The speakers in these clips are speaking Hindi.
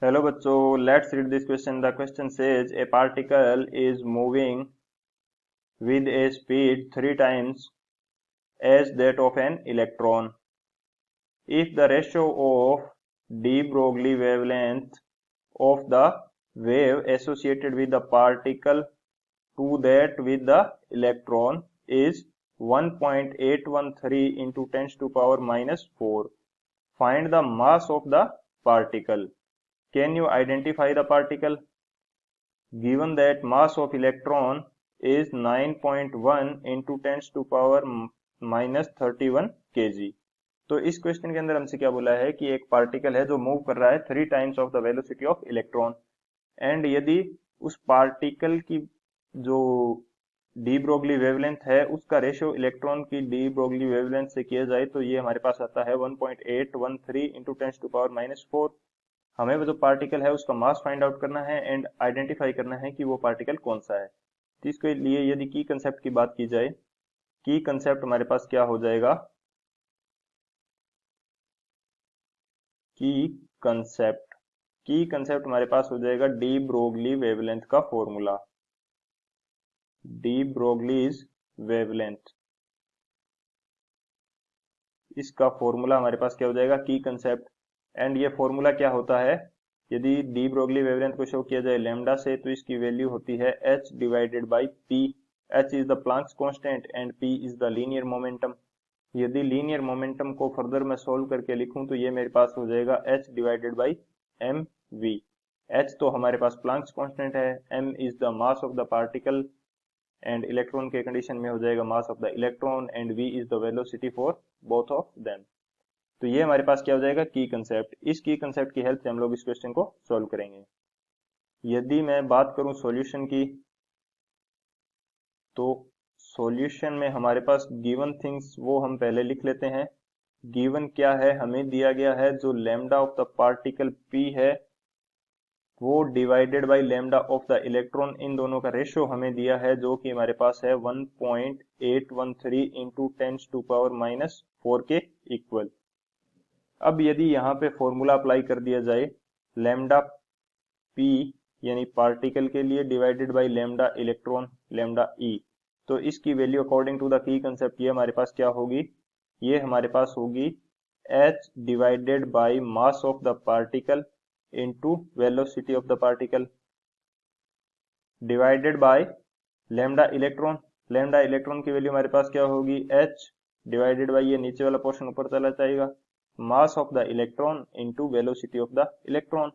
Hello बच्चों, let's read this question. The question says a particle is moving with a speed 3 times as that of an electron. If the ratio of de Broglie wavelength of the wave associated with the particle to that with the electron is 1.813 into 10 to power minus 4, find the mass of the particle. Can you identify the particle? Given that mass of electron is 9.1 into 10 to power minus 31 kg। तो इस क्वेश्चन के अंदर हमसे क्या बोला है कि एक पार्टिकल है जो मूव कर रहा है 3 times of the velocity of electron, and यदि उस पार्टिकल की जो डी ब्रोगली वेवलेंथ है उसका रेशियो इलेक्ट्रॉन की डी ब्रोगली वेवलेंथ से किया जाए तो ये हमारे पास आता है 1.813 इंटू 10 टू पावर माइनस 4। हमें वो जो पार्टिकल है उसका मास फाइंड आउट करना है एंड आइडेंटिफाई करना है कि वो पार्टिकल कौन सा है। तो इसके लिए यदि की कंसेप्ट की बात की जाए, की कंसेप्ट हमारे पास क्या हो जाएगा, की कंसेप्ट हमारे पास हो जाएगा डी ब्रोगली वेवलेंथ का फॉर्मूला। डी ब्रोगलीज वेवलेंथ, इसका फॉर्मूला हमारे पास क्या हो जाएगा, की कंसेप्ट। एंड ये फॉर्मूला क्या होता है, यदि डी ब्रोगली वेवलेंथ को शो किया जाए लैम्डा से तो इसकी वैल्यू होती है h divided by p। h is the Planck's constant and p is the linear momentum. यदि लीनियर मोमेंटम को फर्दर मैं सोल्व करके लिखूं तो ये मेरे पास हो जाएगा h divided by m v. h तो हमारे पास प्लैंक्स कांस्टेंट है, m is the mass of the particle and electron के कंडीशन में हो जाएगा mass of the electron and v is the velocity for both of them. तो ये हमारे पास क्या हो जाएगा, की कंसेप्ट। इस की कंसेप्ट की हेल्प से हम लोग इस क्वेश्चन को सॉल्व करेंगे। यदि मैं बात करूं सॉल्यूशन की, तो सॉल्यूशन में हमारे पास गिवन थिंग्स वो हम पहले लिख लेते हैं। गिवन क्या है, हमें दिया गया है जो lambda of the particle p है वो divided by lambda of the electron, इन दोनों का रेशियो हमें दिया है जो कि हमारे पास है 1.813 इंटू 10 टू पावर माइनस 4 के इक्वल। अब यदि यहाँ पे फॉर्मूला अप्लाई कर दिया जाए लैम्डा p यानी पार्टिकल के लिए divided by lambda electron lambda e, तो इसकी वैल्यू अकॉर्डिंग टू द की कंसेप्ट ये हमारे पास क्या होगी, ये हमारे पास होगी h divided by mass of the particle into velocity of the particle divided by lambda electron की वैल्यू हमारे पास क्या होगी, h डिवाइडेड बाय ये नीचे वाला पोर्शन ऊपर चला जाएगा mass of the electron into velocity of the electron.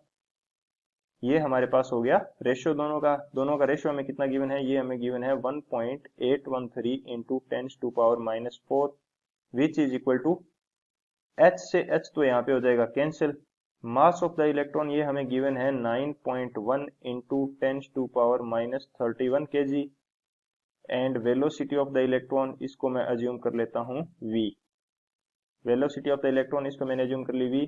ये हमारे पास हो गया रेशियो दोनों का रेशियो हमें कितना गिवन है, ये हमें गिवन है 1.813 into 10 to power minus 4 which is equal to h से h तो यहाँ पे हो जाएगा cancel. Mass of the electron ये हमें गिवन है 9.1 into 10 to power minus 31 kg and velocity of the electron इसको मैं अज्यूम कर लेता हूँ v। Velocity of the electron इसको मैंने अज्यूम कर ली v।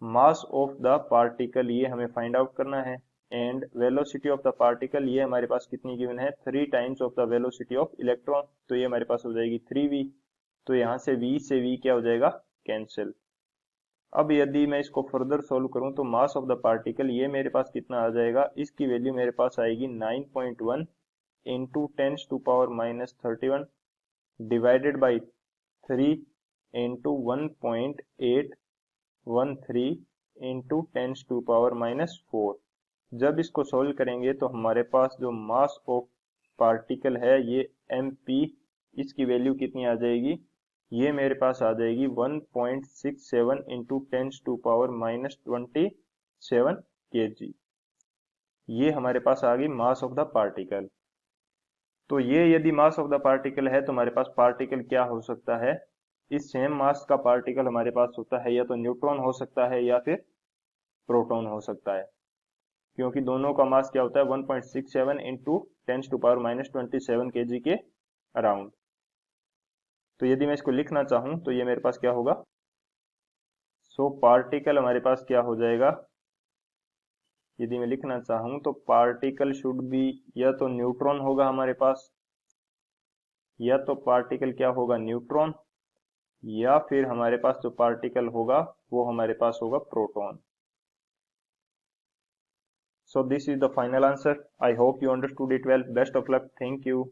Mass of the particle ये हमें फाइंड आउट करना है and velocity of the particle ये हमारे पास कितनी गिवन है, 3 times of the velocity of electron, तो ये हमारे पास हो जाएगी 3v। तो यहाँ से v क्या हो जाएगा, कैंसिल। अब यदि मैं इसको फर्दर सोल्व करूं तो मास ऑफ द पार्टिकल ये मेरे पास कितना आ जाएगा, इसकी वैल्यू मेरे पास आएगी 9.1 into 10 to power minus 31 divided by 3 into 1.813 into 10 to power minus 4। जब इसको सोल्व करेंगे तो हमारे पास जो मास ऑफ पार्टिकल है ये mp, इसकी वैल्यू कितनी आ जाएगी, ये मेरे पास आ जाएगी 1.67 into 10 to power minus 27 kg। ये हमारे पास आ गई मास ऑफ द पार्टिकल। तो ये यदि मास ऑफ द पार्टिकल है तो हमारे पास पार्टिकल क्या हो सकता है, इस सेम मास का पार्टिकल हमारे पास होता है या तो न्यूट्रॉन हो सकता है या फिर प्रोटॉन हो सकता है, क्योंकि दोनों का मास क्या होता है 1.67 into 10 to power minus 27 kg के अराउंड। तो यदि मैं इसको लिखना चाहूं तो ये मेरे पास क्या होगा, सो पार्टिकल हमारे पास क्या हो जाएगा, यदि मैं लिखना चाहूं तो पार्टिकल शुड बी या तो न्यूट्रॉन होगा हमारे पास, या तो पार्टिकल क्या होगा न्यूट्रॉन, या फिर हमारे पास जो पार्टिकल होगा वो हमारे पास होगा proton. So this is the final answer. I hope you understood it well. Best of luck. Thank you.